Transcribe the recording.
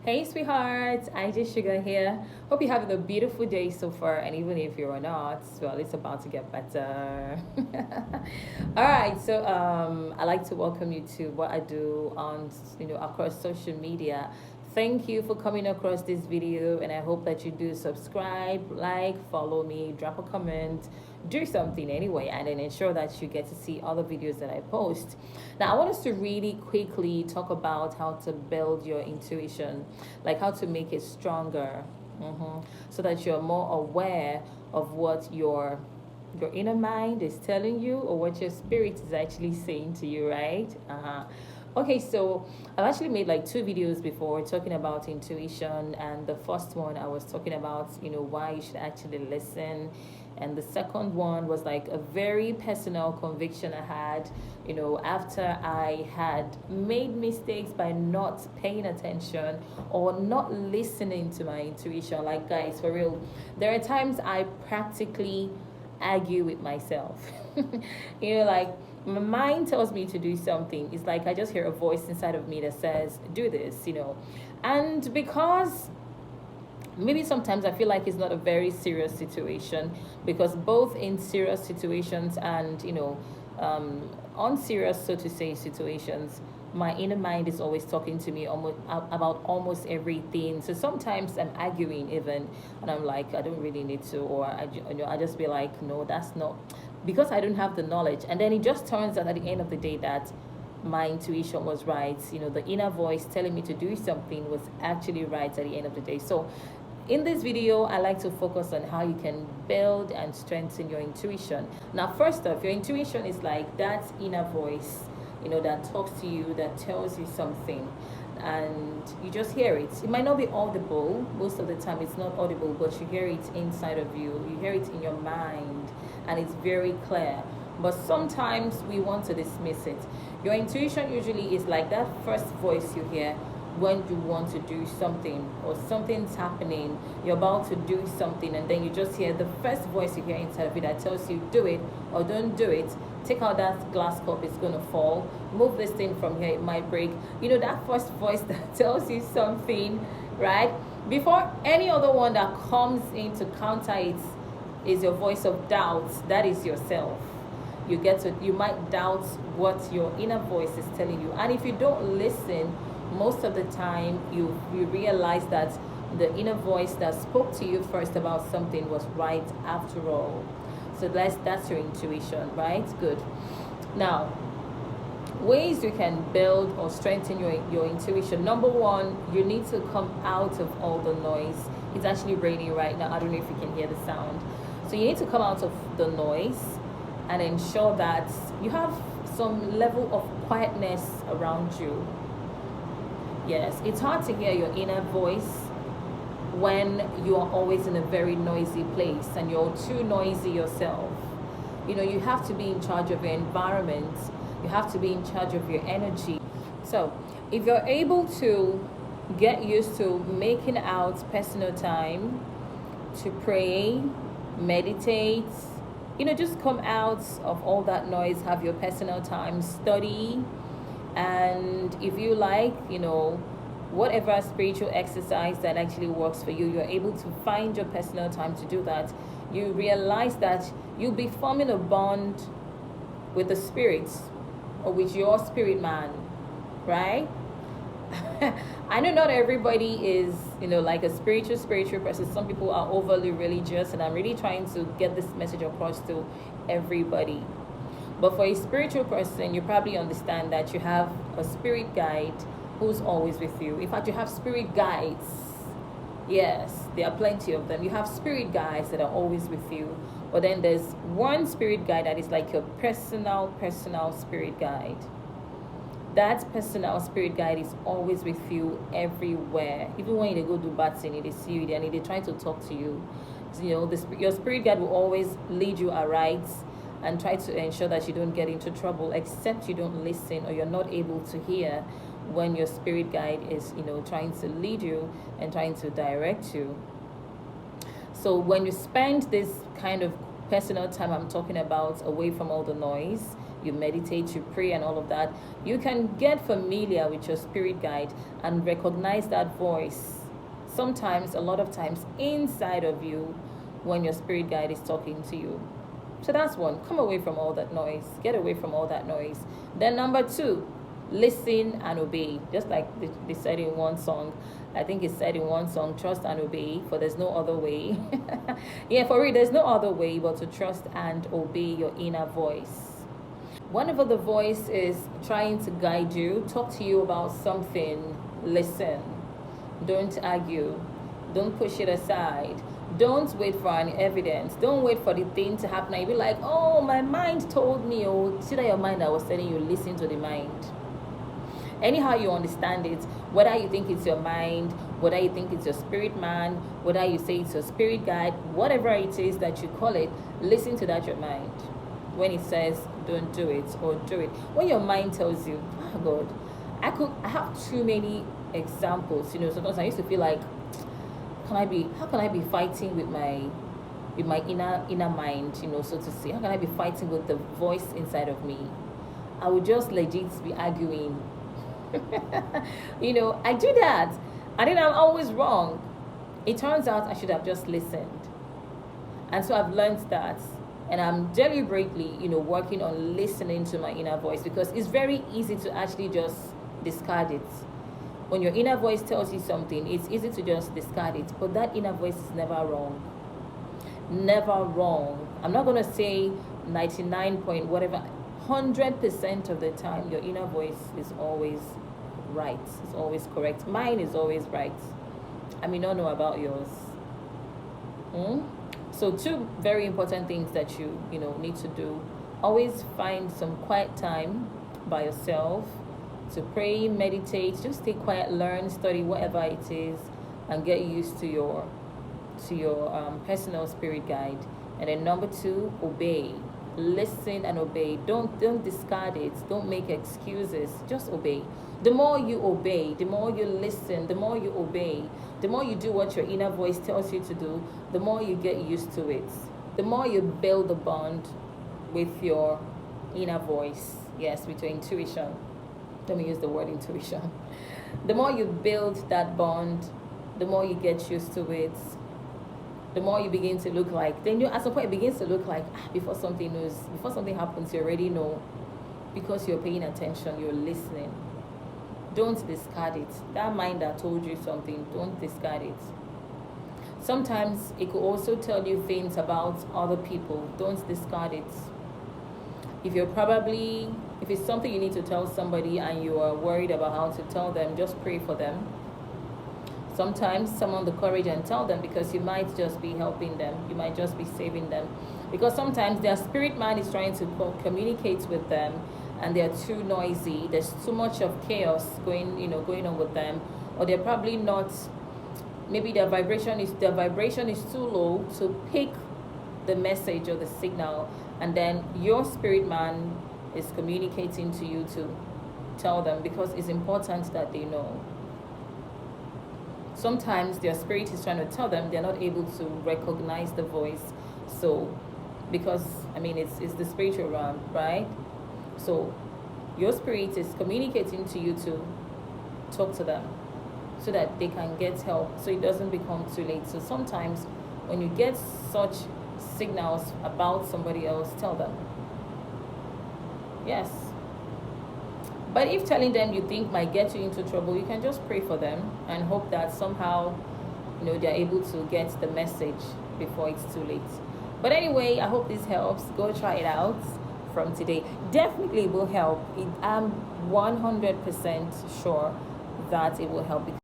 Hey, sweethearts, IJ Sugar here. Hope you're having a beautiful day so far, and even if you're not, well, it's about to get better. All right, so I like to welcome you to what I do on, across social media. Thank you for coming across this video, and I hope that you do subscribe, like, follow me, drop a comment, do something anyway, and then ensure that you get to see other videos that I post. Now, I want us to really quickly talk about how to build your intuition, like how to make it stronger, so that you're more aware of what your inner mind is telling you or what your spirit is actually saying to you, right? Okay, so I've actually made like two videos before talking about intuition, and the first one I was talking about, why you should actually listen. And the second one was like a very personal conviction I had, after I had made mistakes by not paying attention or not listening to my intuition. Like, guys, for real, there are times I practically argue with myself. Like my mind tells me to do something. It's like I just hear a voice inside of me that says, do this. And because maybe sometimes I feel like it's not a very serious situation, because both in serious situations and, unserious, so to say, situations, my inner mind is always talking to me almost about almost everything. So sometimes I'm arguing even, and I'm like, I don't really need to, or I just be like, no, that's not, because I don't have the knowledge. And then it just turns out at the end of the day that my intuition was right. The inner voice telling me to do something was actually right at the end of the day. So in this video, I like to focus on how you can build and strengthen your intuition. Now, first off, your intuition is like that inner voice, that talks to you, that tells you something, and you just hear it. It might not be audible. Most of the time, it's not audible, but you hear it inside of you. You hear it in your mind, and it's very clear. But sometimes we want to dismiss it. Your intuition usually is like that first voice you hear when you want to do something or something's happening, you're about to do something, and then you just hear the first voice you hear inside of you that tells you do it or don't do it, take out that glass cup, it's going to fall, move this thing from here, it might break. That first voice that tells you something, right? Before any other one that comes in to counter it is your voice of doubt. That is yourself. You might doubt what your inner voice is telling you, and if you don't listen, most of the time you realize that the inner voice that spoke to you first about something was right after all. So that's your intuition, right? Good. Now, ways you can build or strengthen your intuition. Number one, you need to come out of all the noise. It's actually raining right now. I don't know if you can hear the sound. So you need to come out of the noise and ensure that you have some level of quietness around you. Yes, it's hard to hear your inner voice when you are always in a very noisy place and you're too noisy yourself. You have to be in charge of your environment. You have to be in charge of your energy. So if you're able to get used to making out personal time to pray, meditate, just come out of all that noise, have your personal time, study, and if you like, whatever spiritual exercise that actually works for you, you're able to find your personal time to do that. You realize that you'll be forming a bond with the spirits or with your spirit man, right? I know not everybody is, like a spiritual person. Some people are overly religious, and I'm really trying to get this message across to everybody. But for a spiritual person, you probably understand that you have a spirit guide who's always with you. In fact, you have spirit guides. Yes, there are plenty of them. You have spirit guides that are always with you. But then there's one spirit guide that is like your personal spirit guide. That personal spirit guide is always with you everywhere. Even when you go do bad thing, they see you and they're trying to talk to you. Your spirit guide will always lead you aright and try to ensure that you don't get into trouble, except you don't listen or you're not able to hear when your spirit guide is, trying to lead you and trying to direct you. So when you spend this kind of personal time I'm talking about away from all the noise, you meditate, you pray, and all of that, you can get familiar with your spirit guide and recognize that voice. Sometimes, a lot of times, inside of you when your spirit guide is talking to you. So that's one. Come away from all that noise. Get away from all that noise. Then number two, listen and obey. Just like they said in one song. I think it said in one song, trust and obey, for there's no other way. Yeah, for real, there's no other way but to trust and obey your inner voice. Whenever the voice is trying to guide you, talk to you about something, listen. Don't argue. Don't push it aside. Don't wait for an evidence. Don't wait for the thing to happen and you be like, oh, my mind told me. Oh, see that your mind that was telling you, listen to the mind. Anyhow you understand it, whether you think it's your mind, whether you think it's your spirit man, whether you say it's your spirit guide, whatever it is that you call it, listen to that your mind. When it says don't do it or do it. When your mind tells you, oh God, I have too many examples. Sometimes I used to feel like, how can I be fighting with my inner mind, so to say? How can I be fighting with the voice inside of me? I would just legit be arguing. I do that. And then I'm always wrong. It turns out I should have just listened. And so I've learned that. And I'm deliberately, working on listening to my inner voice, because it's very easy to actually just discard it. When your inner voice tells you something, it's easy to just discard it. But that inner voice is never wrong. Never wrong. I'm not going to say 99 point whatever. 100% of the time, your inner voice is always right. It's always correct. Mine is always right. I may not know about yours. So two very important things that you need to do. Always find some quiet time by yourself to pray, meditate, just stay quiet, learn, study, whatever it is, and get used to your personal spirit guide. And then number two, obey. Listen and obey. Don't discard it. Don't make excuses. Just obey. The more you obey, the more you listen, the more you obey, the more you do what your inner voice tells you to do, the more you get used to it. The more you build a bond with your inner voice. Yes, with your intuition. Let me use the word intuition. The more you build that bond, the more you get used to it, the more you begin to look like, then at some point it begins to look like, before something happens, you already know, because you're paying attention, you're listening. Don't discard it. That mind that told you something, don't discard it. Sometimes it could also tell you things about other people. Don't discard it. If it's something you need to tell somebody and you are worried about how to tell them, just pray for them. Sometimes summon the courage and tell them, because you might just be helping them. You might just be saving them. Because sometimes their spirit man is trying to communicate with them and they're too noisy. There's too much of chaos going on with them. Or they're probably not, maybe their vibration is too low to pick the message or the signal. And then your spirit man is communicating to you to tell them, because it's important that they know. Sometimes their spirit is trying to tell them, they're not able to recognize the voice. So, because, it's the spiritual realm, right? So, your spirit is communicating to you to talk to them so that they can get help, so it doesn't become too late. So sometimes when you get such signals about somebody else, tell them. Yes. But if telling them you think might get you into trouble, you can just pray for them and hope that somehow, they're able to get the message before it's too late. But anyway, I hope this helps. Go try it out from today. Definitely will help. I'm 100% sure that it will help.